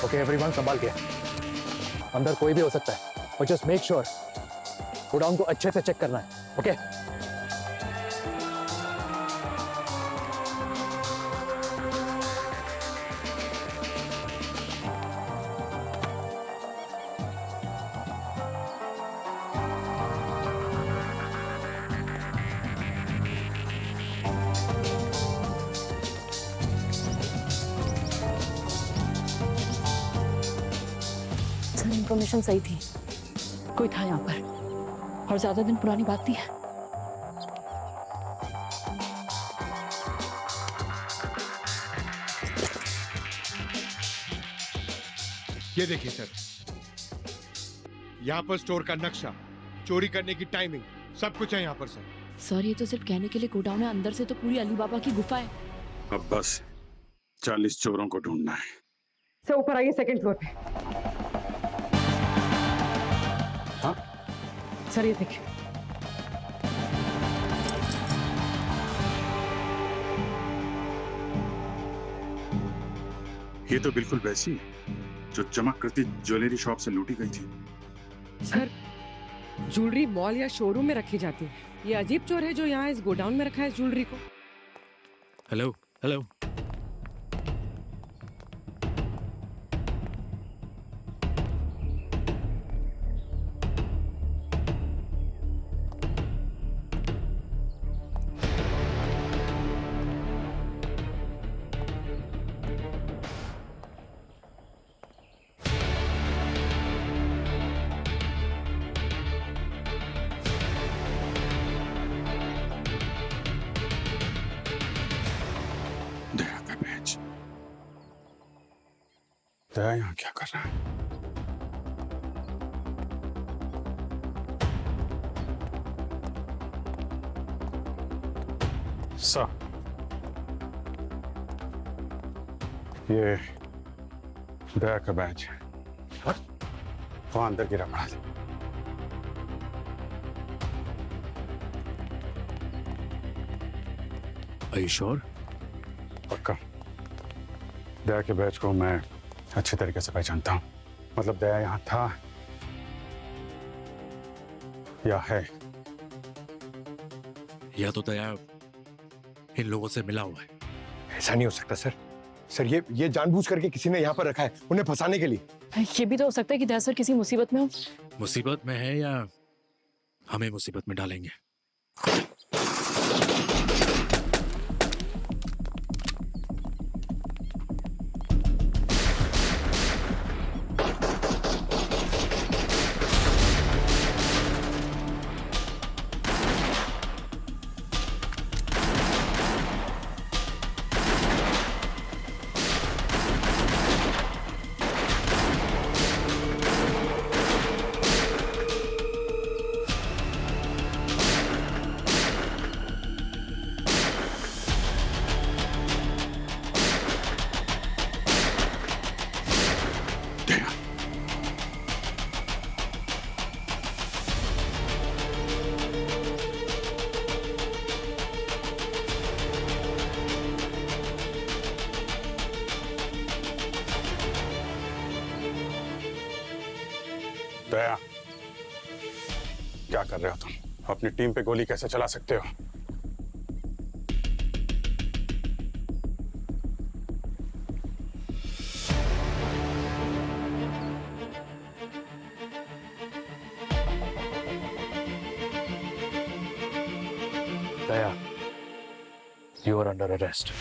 Okay everyone, संभाल के। अंदर कोई भी हो सकता है और जस्ट मेक श्योर गोडाउन को अच्छे से चेक करना है। ओके सर इन्फॉर्मेशन सही थी, कोई था यहाँ पर और ज्यादा दिन पुरानी बात नहीं है। ये देखिए सर, यहाँ पर स्टोर का नक्शा, चोरी करने की टाइमिंग, सब कुछ है यहाँ पर सर। सर ये तो सिर्फ कहने के लिए गोडाउन है, अंदर से तो पूरी अली बाबा की गुफा है। अब बस 40 चोरों को ढूंढना है। सर ऊपर आइए, सेकंड फ्लोर पे। हाँ? सर ये देखिए। ये तो बिल्कुल वैसी है जो चमक करती ज्वेलरी शॉप से लूटी गई थी। सर ज्वेलरी मॉल या शोरूम में रखी जाती है, ये अजीब चोर है जो यहाँ इस गोडाउन में रखा है ज्वेलरी को। हेलो हेलो, दया का बैच। दया यहाँ क्या कर रहा है? सर, ये दया का बैच है। वहां अंदर गिरा पड़ा था। Are you sure? पक्का। दया के बैच को मैं अच्छे तरीके से पहचानता हूँ। मतलब दया यहाँ था या है। या तो दया इन लोगों से मिला हुआ है। ऐसा नहीं हो सकता सर। सर ये जानबूझ करके किसी ने यहाँ पर रखा है उन्हें फंसाने के लिए। ये भी तो हो सकता है कि दया सर किसी मुसीबत में हो। मुसीबत में है या हमें मुसीबत में डालेंगे। दया, दया, क्या कर रहे हो तुम? अपनी टीम पे गोली कैसे चला सकते हो? दया, you are under arrest.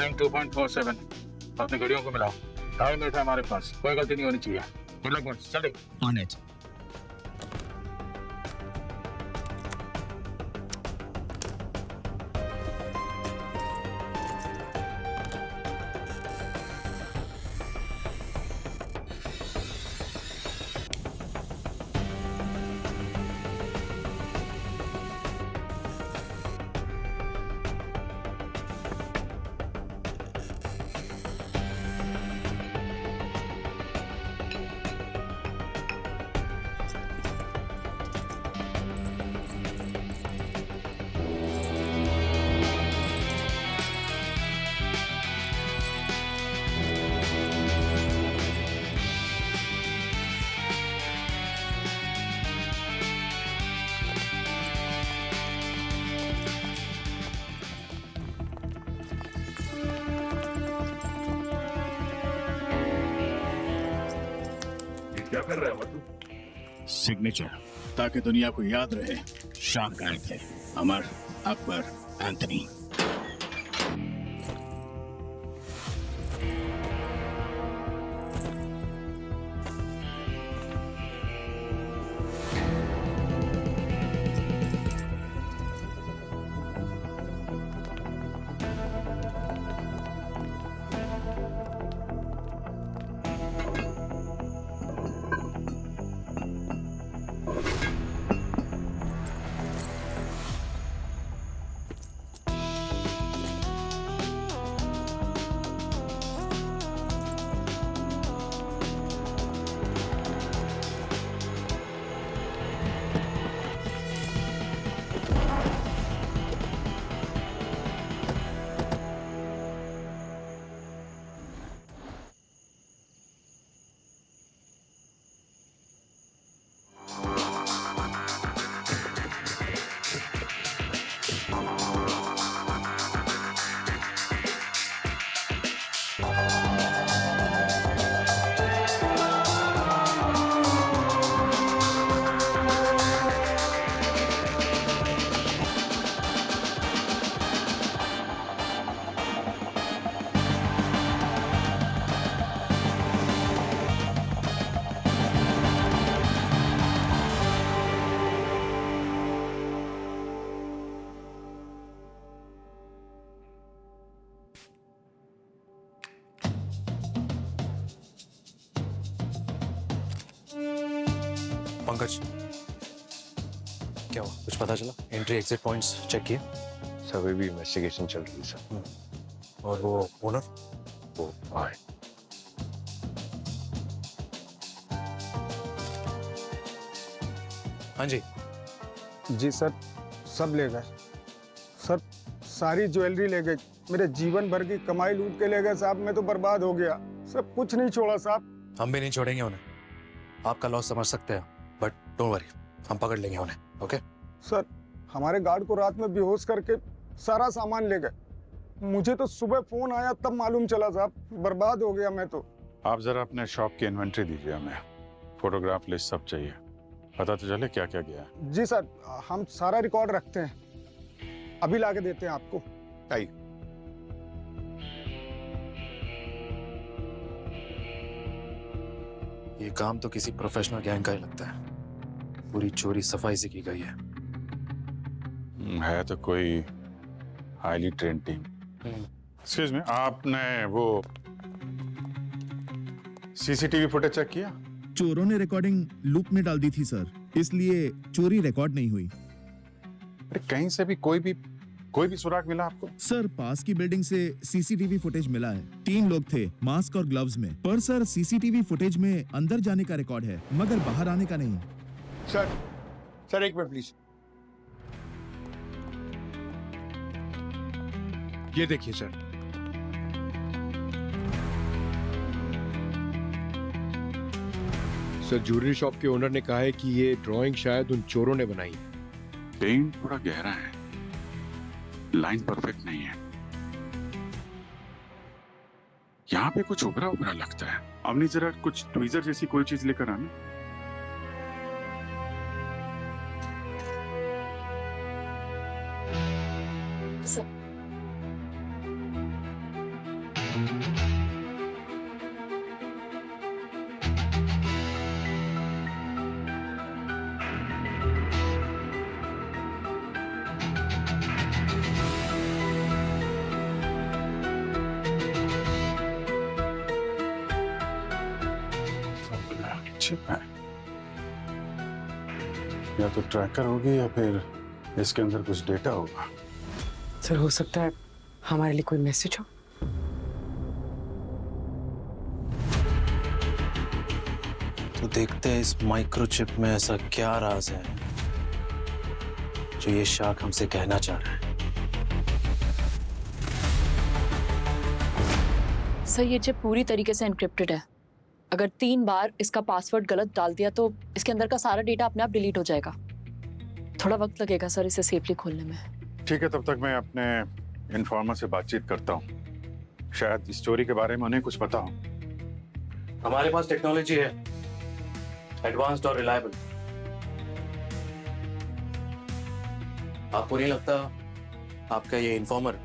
Billing 2.47। अपनी घड़ियों को मिलाओ। 2.5 मिनट है हमारे पास, कोई गलती नहीं होनी चाहिए। गुड लक बॉस, चल ऑन इट। क्या कर रहा है मधु? सिग्नेचर, ताकि दुनिया को याद रहे शान गायक थे, अमर अकबर एंथनी। पंकज, क्या हुआ? कुछ पता चला? एंट्री एग्जिट पॉइंट्स चेक किए? सर अभी भी इन्वेस्टिगेशन चल रही है सर। और वो ओनर? वो आए। हाँ जी। जी सर, सब ले गए सर, सारी ज्वेलरी ले गए, मेरे जीवन भर की कमाई लूट के ले गए साहब। मैं तो बर्बाद हो गया, सब कुछ नहीं छोड़ा साहब। हम भी नहीं छोड़ेंगे उन्हें। आपका लॉस समझ सकते हैं, बट डोंट वरी, हम पकड़ लेंगे उन्हें। ओके सर, हमारे गार्ड को रात में बेहोश करके सारा सामान ले गए। मुझे तो सुबह फोन आया तब मालूम चला साहब, बर्बाद हो गया मैं तो। आप जरा अपने शॉप की इन्वेंट्री दीजिए हमें, फोटोग्राफ लिस्ट सब चाहिए, पता तो चले क्या क्या गया है। जी सर, हम सारा रिकॉर्ड रखते हैं, अभी लाके देते हैं आपको। आइए। ये काम तो किसी प्रोफेशनल गैंग का ही लगता है। पूरी चोरी सफाई से की गई है तो कोई highly train team. Excuse me, आपने वो सीसीटीवी फुटेज चेक किया? चोरों ने रिकॉर्डिंग लूप में डाल दी थी सर, इसलिए चोरी रिकॉर्ड नहीं हुई। अरे कहीं से भी कोई भी सुराग मिला आपको? सर, पास की बिल्डिंग से सीसीटीवी फुटेज मिला है। 3 लोग थे मास्क और ग्लव्स में, पर सर सीसीटीवी फुटेज में अंदर जाने का रिकॉर्ड है मगर बाहर आने का नहीं। सर एक मिनट प्लीज। ये देखिए सर, ज्वेलरी शॉप के ओनर ने कहा है कि ये ड्राइंग शायद उन चोरों ने बनाई है। पेंट थोड़ा गहरा है, लाइन परफेक्ट नहीं है, यहाँ पे कुछ उभरा उभरा लगता है। अमनी जरा कुछ ट्वीजर जैसी कोई चीज लेकर आना। चिप है, या तो ट्रैकर होगी या फिर इसके अंदर कुछ डेटा होगा। सर हो सकता है हमारे लिए कोई मैसेज हो। तो देखते हैं इस माइक्रोचिप में ऐसा क्या राज है जो ये शार्क हमसे कहना चाह रहा है। सर ये चिप पूरी तरीके से एनक्रिप्टेड है। अगर 3 बार इसका पासवर्ड गलत डाल दिया तो इसके अंदर का सारा डेटा अपने आप डिलीट हो जाएगा। थोड़ा वक्त लगेगा सर इसे सेफली खोलने में। ठीक है, तब तक मैं अपने इन्फॉर्मर से बातचीत करता हूँ, शायद इस चोरी के बारे में उन्हें कुछ पता हो। हमारे पास टेक्नोलॉजी है, एडवांस्ड और रिलायबल। आपको नहीं लगता आपका ये इन्फॉर्मर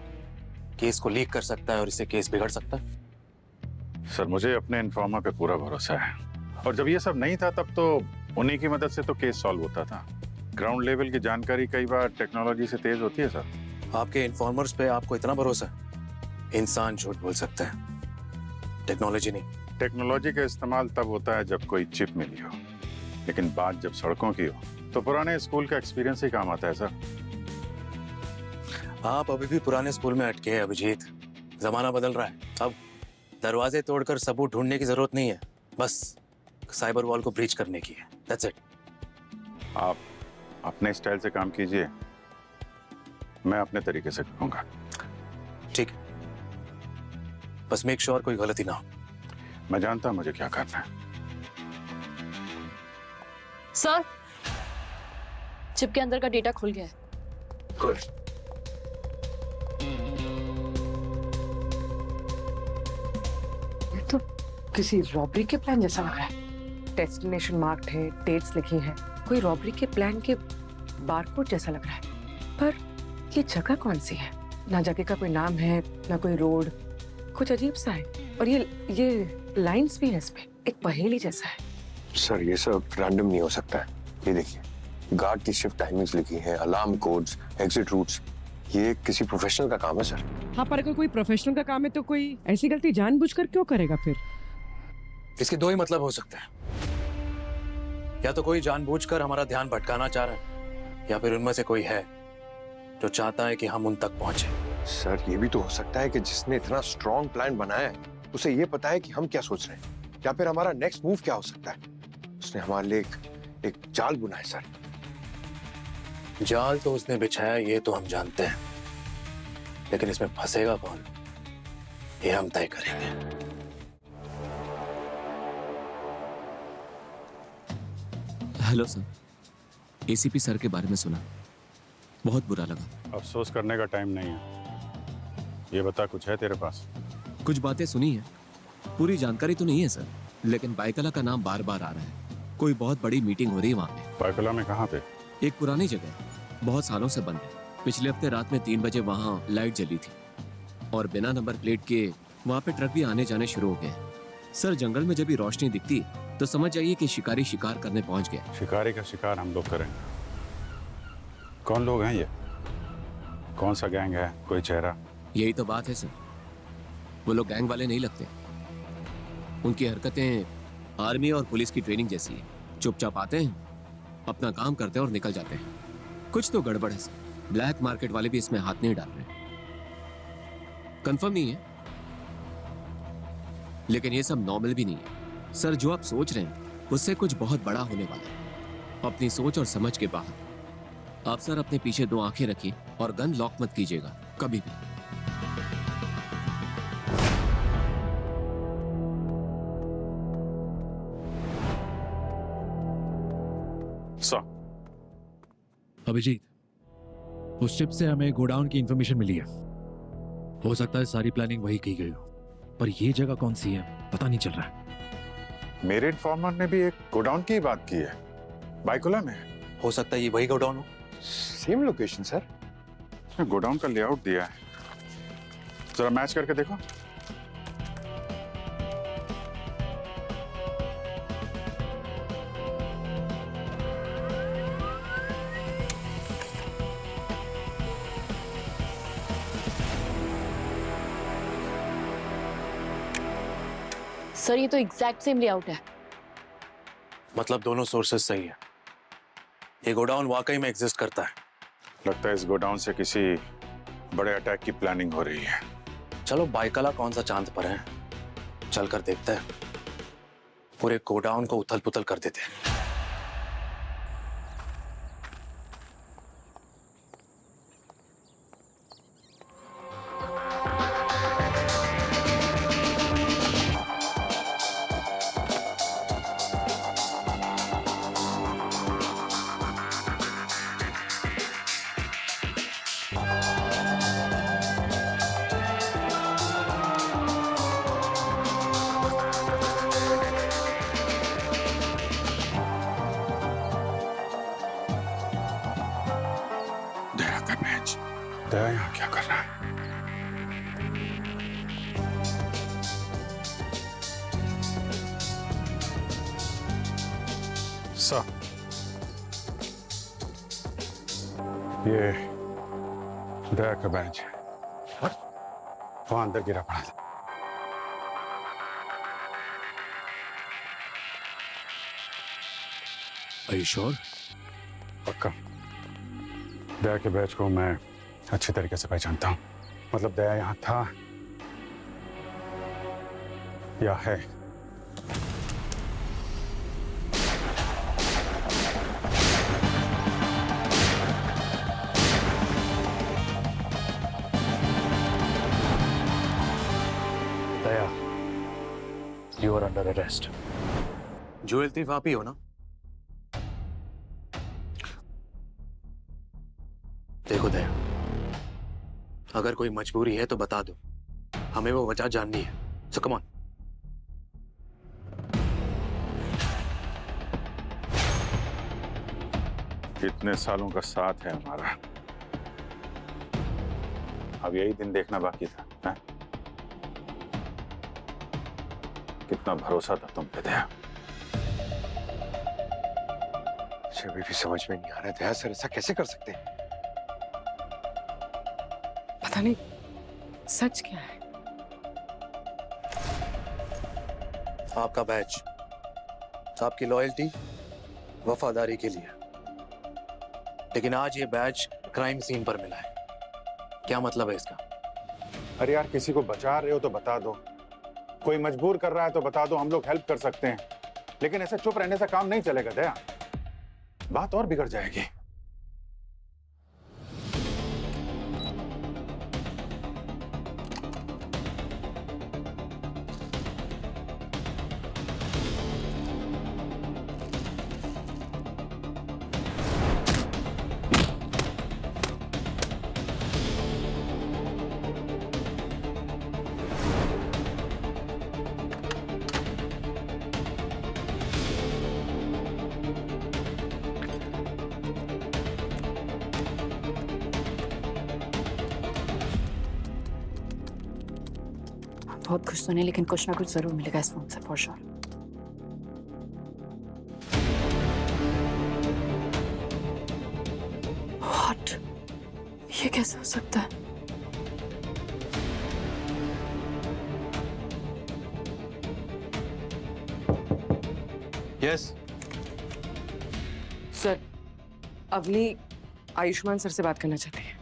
केस को लीक कर सकता है और इससे केस बिगड़ सकता है? सर मुझे अपने इन्फॉर्मर पे पूरा भरोसा है, और जब ये सब नहीं था तब तो उन्हीं की मदद से तो केस सॉल्व होता था। ग्राउंड लेवल की जानकारी कई बार टेक्नोलॉजी से तेज होती है सर। आपके इन्फॉर्मर्स पे आपको इतना भरोसा है? इंसान झूठ बोल सकता है, टेक्नोलॉजी नहीं। टेक्नोलॉजी का इस्तेमाल तब होता है जब कोई चिप मिली हो, लेकिन बात जब सड़कों की हो तो पुराने स्कूल का एक्सपीरियंस ही काम आता है सर। आप अभी भी पुराने स्कूल में अटके हैं अभिजीत। जमाना बदल रहा है, अब दरवाजे तोड़कर सबूत ढूंढने की जरूरत नहीं है, बस साइबर वॉल को ब्रीच करने की है। That's it. आप अपने स्टाइल से काम कीजिए, मैं अपने तरीके से करूंगा। ठीक, बस मेक श्योर कोई गलती ना हो। मैं जानता हूं मुझे क्या करना है। सर चिप के अंदर का डेटा खुल गया है। गुड। ये तो किसी रॉबरी के प्लान जैसा लग रहा है। डेस्टिनेशन मार्क्ड है, डेट्स लिखी हैं। कोई रॉबरी के प्लान के बारकोड जैसा लग रहा है। पर ये जगह कौन सी है? ना जगह का कोई नाम है, ना कोई रोड, कुछ अजीब सा है। और ये लाइंस भी है इसमें, एक पहेली जैसा है। सर ये सब रैंडम नहीं हो सकता है। ये देखिए, गार्ड की शिफ्ट टाइमिंग्स लिखी हैं, अलार्म कोड्स, एग्जिट रूट्स। ये किसी प्रोफेशनल का काम है सर। हाँ, पर अगर कोई प्रोफेशनल का काम है तो कोई ऐसी गलती जानबूझकर क्यों करेगा फिर? इसके दो ही मतलब हो सकते हैं, या तो कोई जानबूझकर हमारा ध्यान भटकाना चाह रहा है, या फिर उनमें से कोई है जो चाहता है कि हम उन तक पहुंचे। सर ये भी तो हो सकता है कि जिसने इतना स्ट्रॉन्ग प्लान बनाया है उसे ये पता है कि हम क्या सोच रहे हैं, या फिर हमारा नेक्स्ट मूव क्या हो सकता है। उसने हमारे लिए एक जाल बुना है सर। जाल तो उसने बिछाया ये तो हम जानते हैं, लेकिन इसमें फंसेगा कौन ये हम तय करेंगे। हेलो सर, एसीपी सर के बारे में सुना, बहुत बुरा लगा। अफसोस करने का टाइम नहीं है। ये बता, कुछ है तेरे पास? कुछ बातें सुनी है, पूरी जानकारी तो नहीं है सर, लेकिन बाइकला का नाम बार बार आ रहा है। कोई बहुत बड़ी मीटिंग हो रही है वहाँ पे। बाइकला में कहाँ पे? एक पुरानी जगह, बहुत सालों से बंद है। पिछले हफ्ते रात में 3 बजे वहाँ लाइट जली थी, और बिना नंबर प्लेट के वहाँ पे ट्रक भी आने जाने शुरू हो गए। सर जंगल में जब भी रोशनी दिखती तो समझ जाइए कि शिकारी शिकार करने पहुंच गया। शिकारी का शिकार हम लोग करेंगे। कौन लोग हैं ये? कौन सा गैंग है? कोई चेहरा? यही तो बात है सर, वो लोग गैंग वाले नहीं लगते। उनकी हरकतें आर्मी और पुलिस की ट्रेनिंग जैसी है। चुपचाप आते हैं, अपना काम करते हैं और निकल जाते हैं। कुछ तो गड़बड़ है सर, ब्लैक मार्केट वाले भी इसमें हाथ नहीं डाल रहे। कंफर्म नहीं है, लेकिन ये सब नॉर्मल भी नहीं है सर। जो आप सोच रहे हैं उससे कुछ बहुत बड़ा होने वाला है। अपनी सोच और समझ के बाहर। आप सर अपने पीछे 2 आंखें रखिए और गन लॉक मत कीजिएगा कभी भी। अभिजीत, उस शिप से हमें गोडाउन की इंफॉर्मेशन मिली है। हो सकता है सारी प्लानिंग वही की गई हो, पर ये जगह कौन सी है पता नहीं चल रहा है। मेरे इन्फॉर्मर ने भी एक गोडाउन की बात की है, बाइकुला में। हो सकता है ये वही गोडाउन हो। Same location sir. इसमें गोडाउन का लेआउट दिया है, जरा मैच करके देखो। सर ये तो एग्जैक्ट सेम लेआउट है। मतलब दोनों सोर्सेस सही है। ये गोडाउन वाकई में एग्जिस्ट करता है। लगता है इस गोडाउन से किसी बड़े अटैक की प्लानिंग हो रही है। चलो बाइकला कौन सा चांद पर है, चलकर देखते हैं। पूरे गोडाउन को उथल पुथल कर देते हैं। दया का मैच, दया यहाँ क्या कर रहा है? सर, ये दया का बैच है। वहां अंदर गिरा पड़ा था। Are you sure? पक्का। दया के बैच को मैं अच्छी तरीके से पहचानता हूँ। मतलब दया यहाँ था या है। दया, you are under arrest. Jewel thief आप ही हो ना? देखो दया, अगर कोई मजबूरी है तो बता दो, हमें वो वजह जाननी है। सो कम ऑन। इतने सालों का साथ है हमारा, अब यही दिन देखना बाकी था है? कितना भरोसा था तुम पे दया। मुझे अभी भी समझ में नहीं आ रहा दया सर ऐसा कैसे कर सकते हैं? पता नहीं सच क्या है। आपका बैच आपकी लॉयल्टी, वफादारी के लिए, लेकिन आज ये बैच क्राइम सीन पर मिला है। क्या मतलब है इसका? अरे यार, किसी को बचा रहे हो तो बता दो, कोई मजबूर कर रहा है तो बता दो, हम लोग हेल्प कर सकते हैं। लेकिन ऐसे चुप रहने से काम नहीं चलेगा दया, बात और बिगड़ जाएगी। बहुत कुछ तो नहीं, लेकिन कुछ ना कुछ जरूर मिलेगा इस फोन से फॉर श्योर। व्हाट? ये कैसे हो सकता है? Yes sir, Avni Ayushman sir से बात करना चाहती है।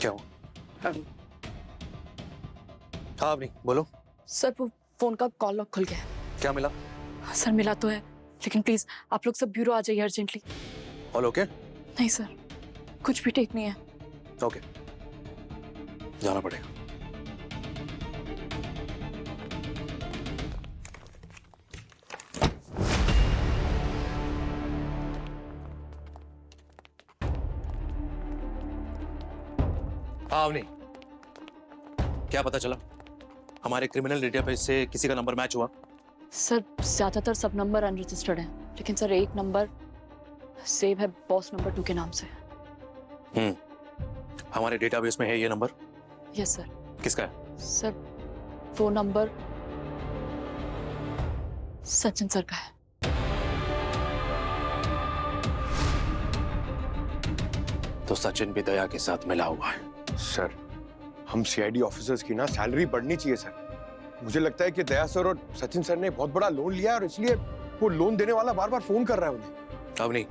क्या हुआ? हाँ अवनी बोलो। सर वो फोन का कॉल लॉक खुल गया है। क्या मिला? सर मिला तो है, लेकिन प्लीज आप लोग सब ब्यूरो आ जाइए अर्जेंटली। All okay? नहीं सर, कुछ भी ठीक नहीं है। ओके, जाना पड़ेगा। हाँ अवनी, क्या पता चला? हमारे क्रिमिनल डेटाबेस से किसी का नंबर मैच हुआ? सर ज्यादातर सब नंबर अनरजिस्टर्ड हैं, लेकिन सर एक नंबर सेव है बॉस नंबर 2 के नाम से। हमारे डेटाबेस में है ये नंबर? Yes sir. किसका है? सर वो नंबर सचिन सर का है। तो सचिन भी दया के साथ मिला हुआ है। सर, हम सीआईडी ऑफिसर्स की ना सैलरी बढ़नी चाहिए सर। मुझे लगता है कि दया सर और सचिन सर ने बहुत बड़ा लोन लिया है और इसलिए वो लोन देने वाला बार बार फोन कर रहा है उन्हें। अब नहीं,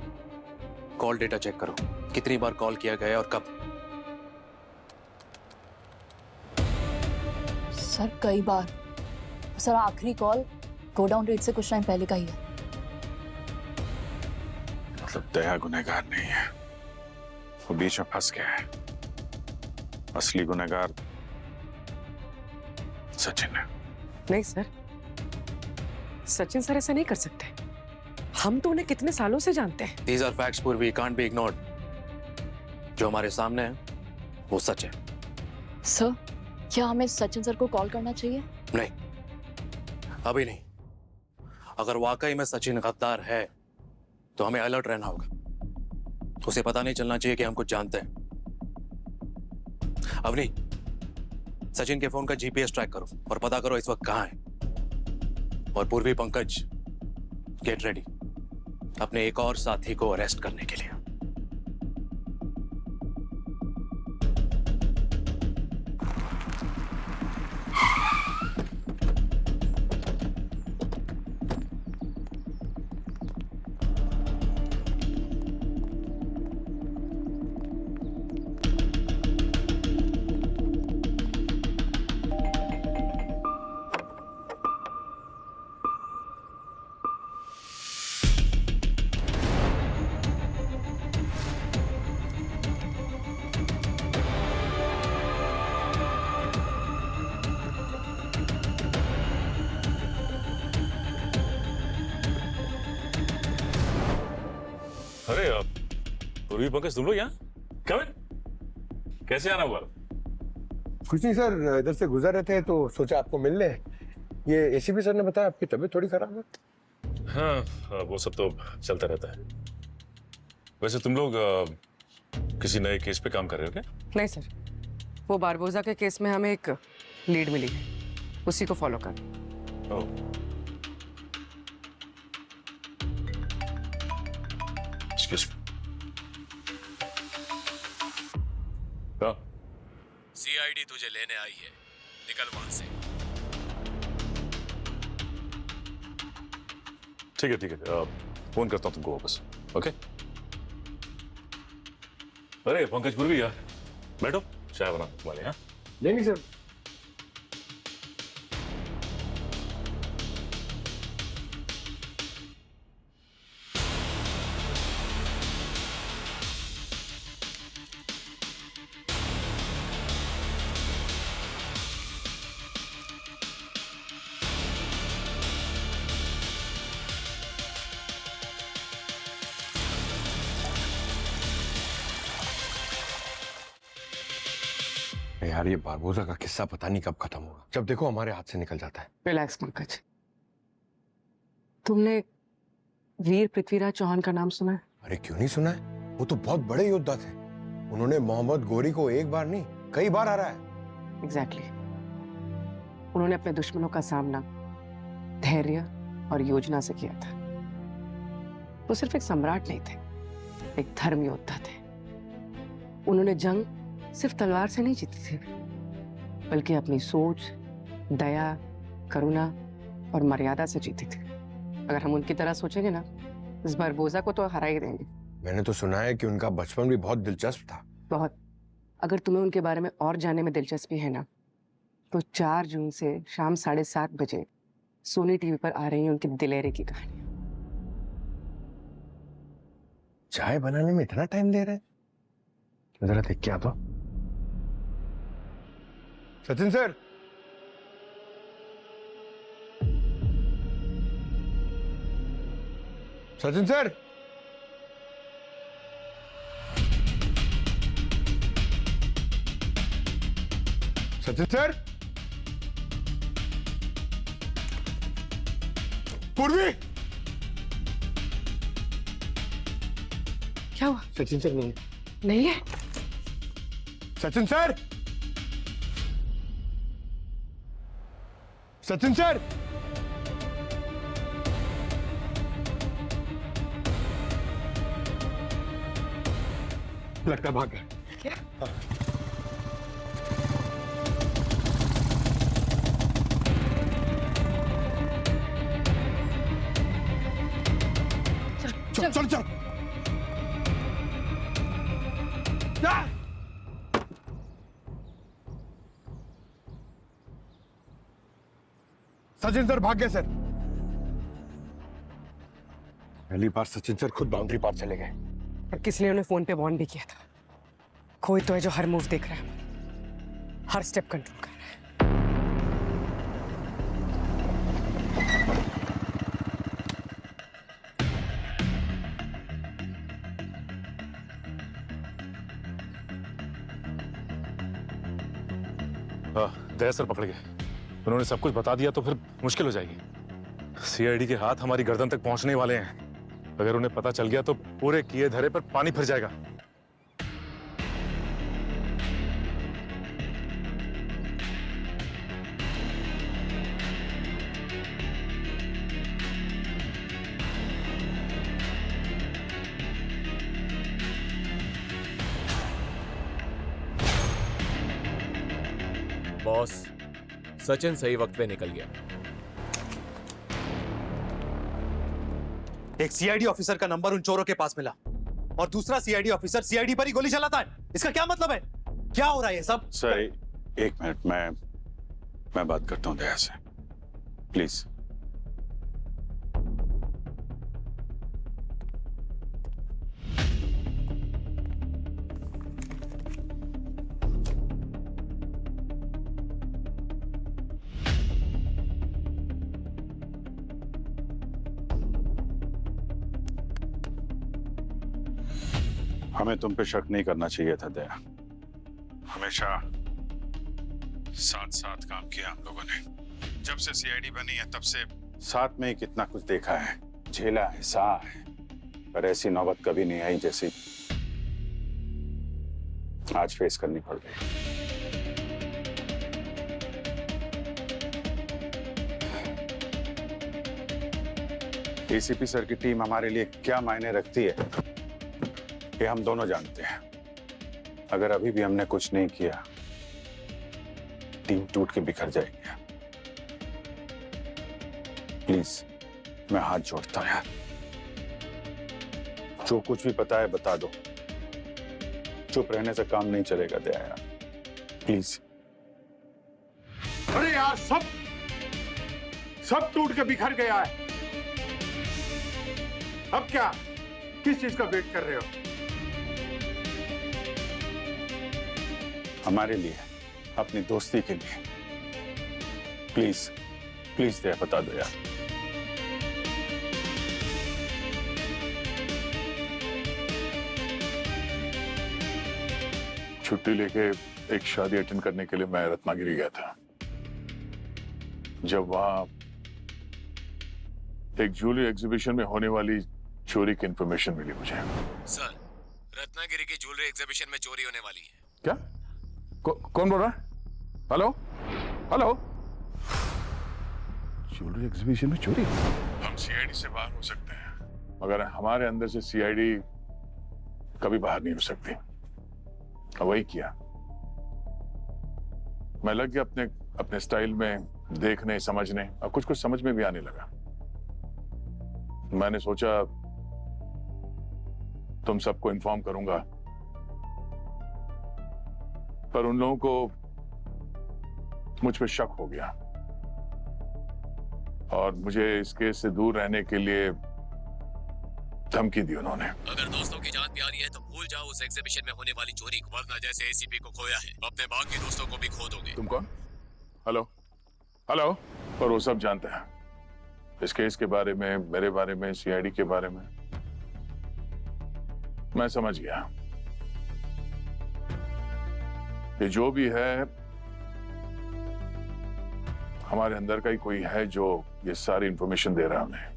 कॉल डेटा चेक करो, कितनी बार कॉल किया गया और कब। सर कई बार। सर आखिरी कॉल गोडाउन रेट से कुछ टाइम पहले का ही है। मतलब दया गुनहगार नहीं है, वो बीच में फंस गया है। असली गुनहगार सचिन है। नहीं सर, सचिन सर ऐसा नहीं कर सकते। हम तो उन्हें कितने सालों से जानते हैं। These are facts, पूर्वी, can't be ignored। जो हमारे सामने है वो सच है। सर क्या हमें सचिन सर को कॉल करना चाहिए? नहीं, अभी नहीं। अगर वाकई में सचिन गद्दार है तो हमें अलर्ट रहना होगा। उसे पता नहीं चलना चाहिए कि हम कुछ जानते हैं। अब नहीं, सचिन के फोन का जीपीएस ट्रैक करो और पता करो इस वक्त कहां है। और पूर्वी, पंकज, गेट रेडी अपने एक और साथी को अरेस्ट करने के लिए। अरे पूर्वी, पंकज, तुम लोग यहाँ कब? कैसे आना हुआ? कुछ नहीं सर, इधर से गुजर रहे थे तो सोचा आपको मिल ले। ये एसीपी सर ने बताया आपकी तबीयत थोड़ी खराब है। हाँ, वो सब तो चलता रहता है। वैसे तुम लोग किसी नए केस पे काम कर रहे हो क्या? नहीं सर, वो बारबोजा के केस में हमें एक लीड मिली है, उसी को फॉलो कर। ओह, एक्सक्यूज मी। सीआईडी तुझे लेने आई है, निकल वहां से। ठीक है, ठीक है, फोन करता हूँ तुमको वापस। ओके। अरे पंकज, पूर्वी यार, बैठो, चाय बना वाले। हाँ नहीं सर। यार, ये बारबोजा का किस्सा पता नहीं कब खत्म होगा। जब देखो हमारे हाथ से निकल जाता है। रिलैक्स पंकज। तुमने वीर पृथ्वीराज चौहान का नाम सुना है? अरे क्यों नहीं सुना है, वो तो बहुत बड़े योद्धा थे। उन्होंने मोहम्मद गोरी को एक बार नहीं कई बार हराया है। एग्जैक्टली। उन्होंने अपने दुश्मनों का सामना धैर्य और योजना से किया था। वो सिर्फ एक सम्राट नहीं थे, एक धर्म योद्धा थे। उन्होंने जंग सिर्फ तलवार से नहीं जीती थी, बल्कि अपनी सोच, दया, करुणा और मर्यादा से जीती थी। अगर हम उनकी तरह सोचेंगे ना, इस बारबोजा को तो हरा ही देंगे। मैंने तो सुना है कि उनका बचपन भी बहुत दिलचस्प था। बहुत। अगर तुम्हें उनके बारे में और जानने में दिलचस्पी है ना, तो 4 जून से शाम 7:30 बजे सोनी टीवी पर आ रही है उनकी दिलेरी की कहानी। चाय बनाने में इतना टाइम ले रहे हैं? जरा देख के आ तो। Sachin sir, Sachin sir, Sachin sir, पूर्वी। क्या हुआ? सचिन सर नहीं है। नहीं है? सचिन सर, सचिन सर, लगता भाग गया। क्या? चल चल चल जा। सचिन सर भाग गए सर। पहली बार सचिन सर खुद बाउंड्री पार चले गए। और किसी ने उन्हें फोन पे वार्न भी किया था। कोई तो है जो हर मूव देख रहा है, हर स्टेप कंट्रोल कर रहा है। दया सर पकड़ गए। उन्होंने सब कुछ बता दिया तो फिर मुश्किल हो जाएगी। सीआईडी के हाथ हमारी गर्दन तक पहुंचने वाले हैं। अगर उन्हें पता चल गया तो पूरे किए धरे पर पानी फिर जाएगा। बॉस, सचिन सही वक्त पे निकल गया। एक सीआईडी ऑफिसर का नंबर उन चोरों के पास मिला और दूसरा सीआईडी ऑफिसर सीआईडी पर ही गोली चलाता है। इसका क्या मतलब है? क्या हो रहा है ये सब? सर एक मिनट, मैं बात करता हूं दया से, प्लीज। हमें तुम पे शक नहीं करना चाहिए था दया। हमेशा साथ साथ काम किया हम लोगों ने। जब से सीआईडी बनी है तब से साथ में ही कितना कुछ देखा है, झेला है, सहा है, पर ऐसी नौबत कभी नहीं आई जैसी आज फेस करनी पड़ गई। एसीपी सर की टीम हमारे लिए क्या मायने रखती है ये हम दोनों जानते हैं। अगर अभी भी हमने कुछ नहीं किया, टीम टूट के बिखर जाएगी। प्लीज, मैं हाथ जोड़ता हूं यार, जो कुछ भी पता है बता दो। चुप रहने से काम नहीं चलेगा दया यार, प्लीज। अरे यार, सब टूट के बिखर गया है। अब क्या, किस चीज का वेट कर रहे हो? हमारे लिए, अपनी दोस्ती के लिए, प्लीज प्लीज दया बता दो यार। छुट्टी लेके एक शादी अटेंड करने के लिए मैं रत्नागिरी गया था। जब वहां एक ज्वेलरी एग्जीबिशन में होने वाली चोरी की इंफॉर्मेशन मिली मुझे। सर, रत्नागिरी की ज्वेलरी एग्जीबिशन में चोरी होने वाली है। क्या? कौन बोल रहा है? हेलो हेलो, ज्वेलरी एग्जीबिशन में चोरी? हम सीआईडी से बाहर हो सकते हैं, मगर हमारे अंदर से सीआईडी कभी बाहर नहीं हो सकती। वही किया, मैं लग गया अपने स्टाइल में देखने समझने, और कुछ समझ में भी आने लगा। मैंने सोचा तुम सबको इन्फॉर्म करूंगा, पर उन लोगों को मुझ पे शक हो गया और मुझे इस केस से दूर रहने के लिए धमकी दी उन्होंने। अगर दोस्तों की जान प्यारी है तो भूल जाओ उस एग्जीबिशन में होने वाली चोरी को, वरना जैसे एसीपी को खोया है अपने बाकी दोस्तों को भी खो दोगे। तुम कौन? हेलो हेलो, पर वो सब जानते हैं इस केस के बारे में, मेरे बारे में, सीआईडी के बारे में। मैं समझ गया, ये जो भी है हमारे अंदर का ही कोई है जो ये सारी इंफॉर्मेशन दे रहा है उन्हें।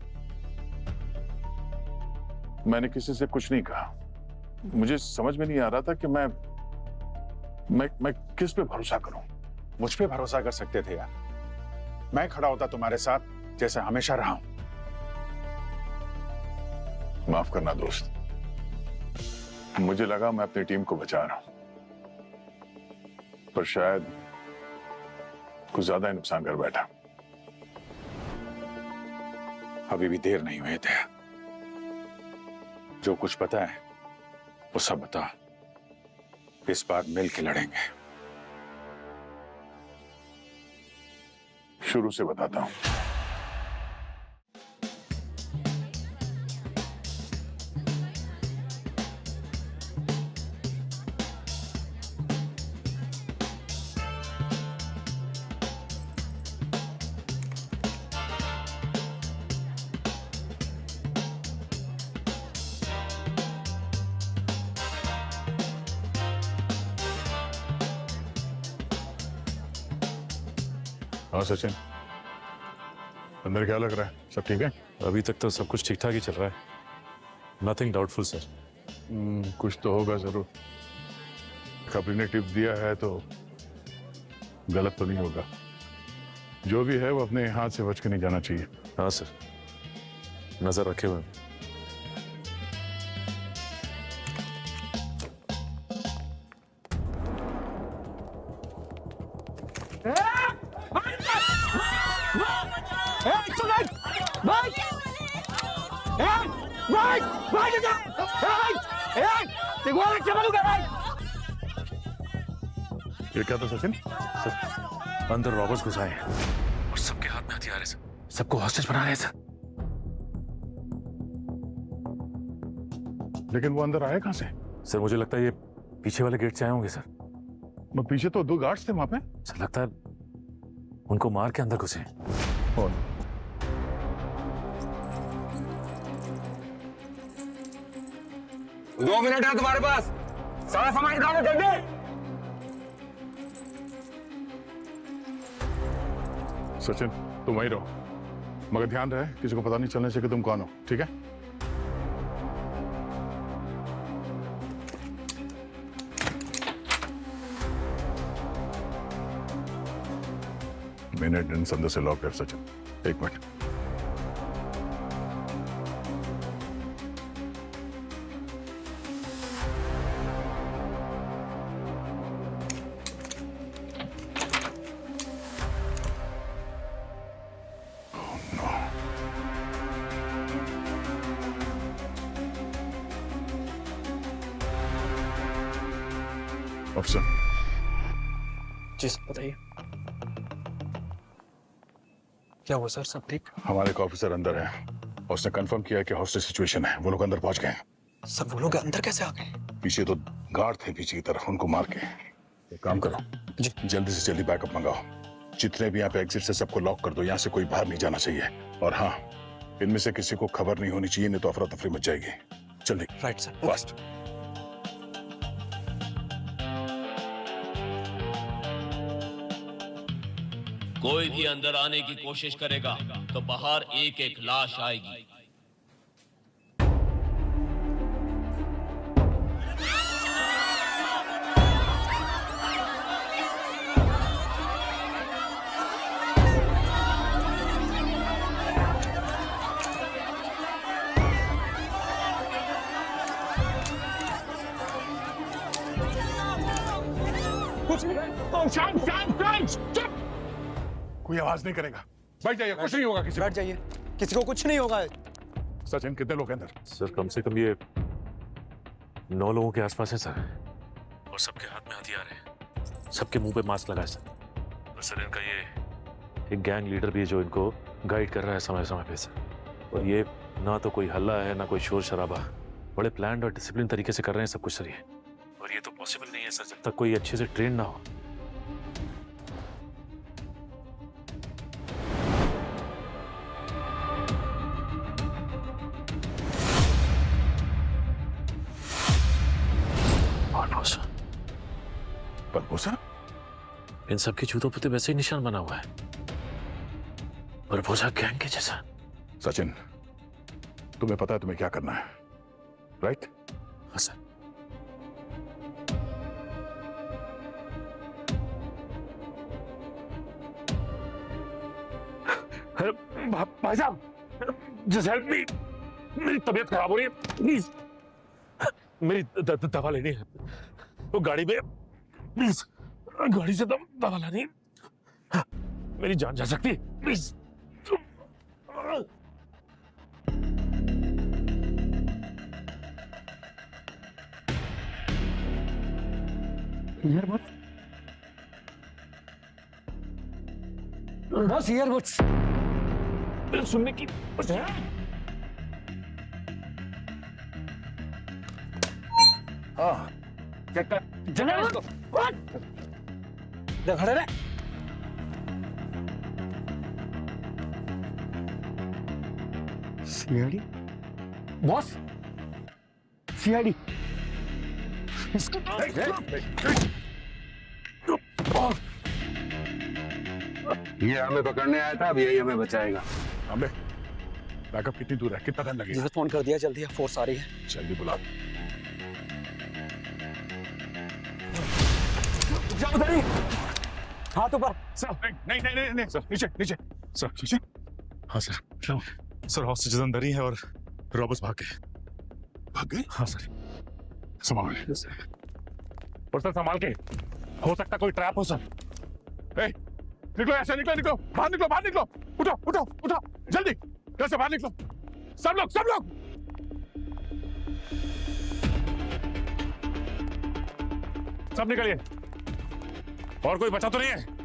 मैंने किसी से कुछ नहीं कहा। मुझे समझ में नहीं आ रहा था कि मैं किस पे भरोसा करूं। मुझ पे भरोसा कर सकते थे यार, मैं खड़ा होता तुम्हारे साथ जैसे हमेशा रहा हूं। माफ करना दोस्त, मुझे लगा मैं अपनी टीम को बचा रहा हूं, पर शायद कुछ ज्यादा ही नुकसान कर बैठा। अभी भी देर नहीं हुई थे, जो कुछ पता है वो सब बता। इस बार मिल के लड़ेंगे। शुरू से बताता हूं। हाँ सचिन, अंदर क्या लग रहा है? सब ठीक है? अभी तक तो सब कुछ ठीक ठाक ही चल रहा है। Nothing doubtful sir. कुछ तो होगा जरूर। खबरी ने टिप दिया है तो गलत तो नहीं होगा। जो भी है वो अपने हाथ से बच के नहीं जाना चाहिए। हाँ सर, नजर रखे हुए। ये क्या था सचिन? सर, अंदर रॉबर्स घुसाए हैं और सबके हाथ में हथियार है सर। सबको हॉस्टेज बना रहे हैं सर। लेकिन वो अंदर आए कहां से? सर मुझे लगता है ये पीछे वाले गेट से आए होंगे सर। मैं पीछे तो 2 गार्ड्स थे वहां पे। सर लगता है उनको मार के अंदर घुसे। कौन? दो मिनट है तुम्हारे पास, सारा सामान निकालो जल्दी। सचिन तुम वहीं रहो, मगर ध्यान रहे किसी को पता नहीं चलने से कि तुम कौन हो, ठीक है? मैंने एंट्रेंस अंदर से लॉक है सचिन। 1 मिनट। ऑफिसर। जी सर बताइए। क्या हुआ सर, सब ठीक? हमारे एक ऑफिसर अंदर है और उसने कंफर्म किया कि हॉस्टेज सिचुएशन है। वो लोग अंदर पहुंच गए हैं। सर वो लोग अंदर कैसे आ गए? पीछे तो गार्ड थे पीछे की तरफ, उनको मार के। एक काम करो जी, जल्दी से जल्दी बैकअप मंगाओ। जितने भी यहाँ पे एग्जिट से सबको लॉक कर दो। यहाँ से कोई बाहर नहीं जाना चाहिए। और हाँ, इनमें से किसी को खबर नहीं होनी चाहिए, नहीं तो अफरा तफरी मच जाएगी। जल्दी। Right sir. फास्ट। कोई भी अंदर आने की कोशिश करेगा तो बाहर एक एक लाश आएगी। कोई आवाज नहीं करेगा। बैठ जाइए, कुछ नहीं होगा किसी को। बैठ जाइए, किसी को कुछ नहीं होगा। सचिन कितने लोग हैं अंदर? सर कम से कम ये 9 लोगों के आसपास है सर। और सबके हाथ में हथियार है, सबके मुंह पे मास्क लगा है सर। और सर इनका ये एक गैंग लीडर भी है जो इनको गाइड कर रहा है समय समय पे सर। और ये ना तो कोई हल्ला है ना कोई शोर शराबा, बड़े प्लान्ड और डिसिप्लिन तरीके से कर रहे हैं सब कुछ सर ये। और ये तो पॉसिबल नहीं है सर जब तक कोई अच्छे से ट्रेन ना हो। बलबोसा? इन सबके जूतों पर तो वैसे ही निशान बना हुआ है, बलबोसा गैंग के जैसा। सचिन तुम्हें पता है तुम्हें क्या करना है, राइट? हाँ सर। भाई साहब, जस्ट हेल्प मी। मेरी तबीयत खराब हो रही है, प्लीज। मेरी दवा लेनी है। वो गाड़ी में, प्लीज गाड़ी से दवा लानी है। मेरी जान जा सकती है, प्लीज। बस ईयरबड्स सुनने की हाँ चेक कर जला इसको देख खड़े रहे सीआईडी बॉस सीआईडी इसको ये हमें पकड़ने आया था, अब यही हमें बचाएगा। अबे बैकअप कितनी दूर है, कितना टाइम लगेगा? फोन कर दिया, जल्दी फोर्स आ रही है। जल्दी बुला। हाथ ऊपर सर नहीं नहीं नहीं नहीं सर, नीचे नीचे सर, नीचे। हाँ सर सर हॉस्टेजेस अंदर ही है और रॉबर्स भाग गए। हाँ सर संभाल और सर संभाल के, हो सकता कोई ट्रैप हो सर। निकलो ऐसे, निकलो बाहर निकलो, उठो जल्दी घर से बाहर निकलो, सब लोग सब निकलिए, और कोई बचा तो नहीं है?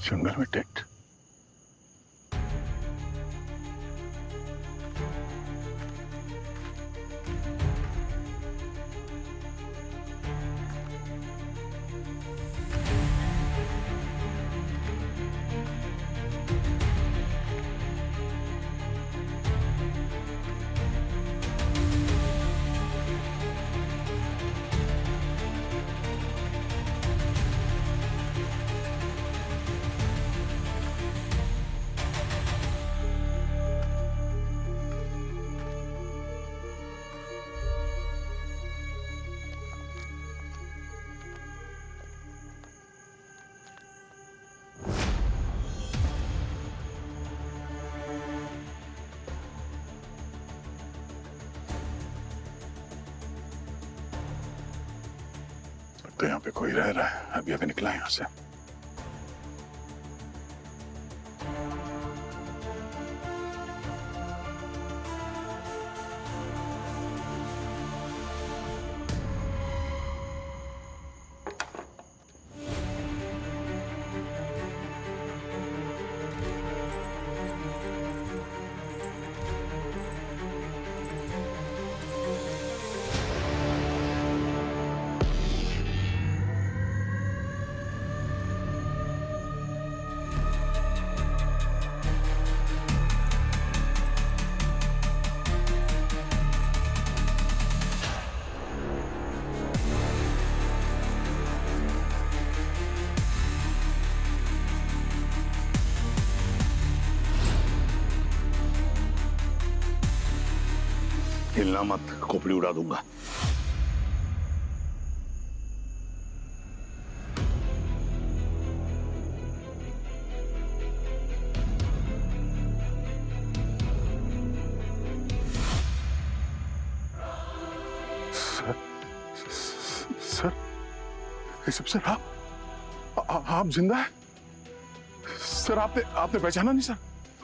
जंगल में टेंट। तो यहाँ पे कोई रह रहा है, अभी अभी निकला यहाँ से। हिलना मत, खोपड़ी उड़ा दूंगा। सर आप जिंदा है सर? आपने पहचाना नहीं सर?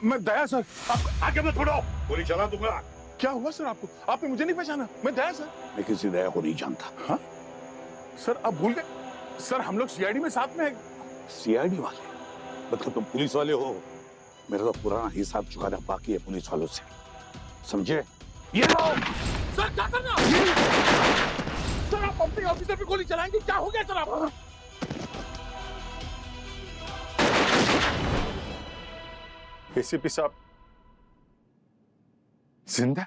मैं दया सर, आप आगे मत बढ़ो, गोली चला दूंगा। क्या हुआ सर आपको? आपने मुझे नहीं पहचाना? मैं दया सर। मैं किसी दया को नहीं जानता। हाँ सर, आप भूल गए सर, हम लोग सीआईडी में साथ में हैं। सीआईडी वाले मतलब तुम पुलिस वाले हो? मेरा तो पुराना हिसाब चुकाना बाकी है पुलिस वालों से, समझे? ये सर क्या करना? सर आप अपने ऑफिसर पे गोली चलाएंगे? क्या हो गया सर आपको? एसीपी साहब जिंदा?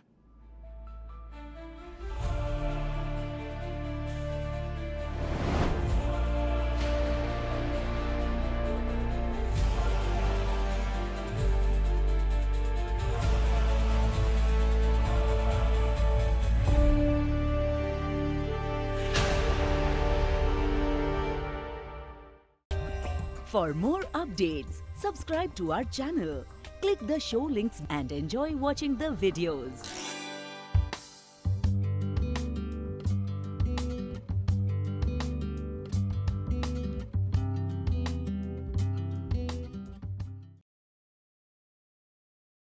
For more updates, subscribe to our channel, click the show links and enjoy watching the videos.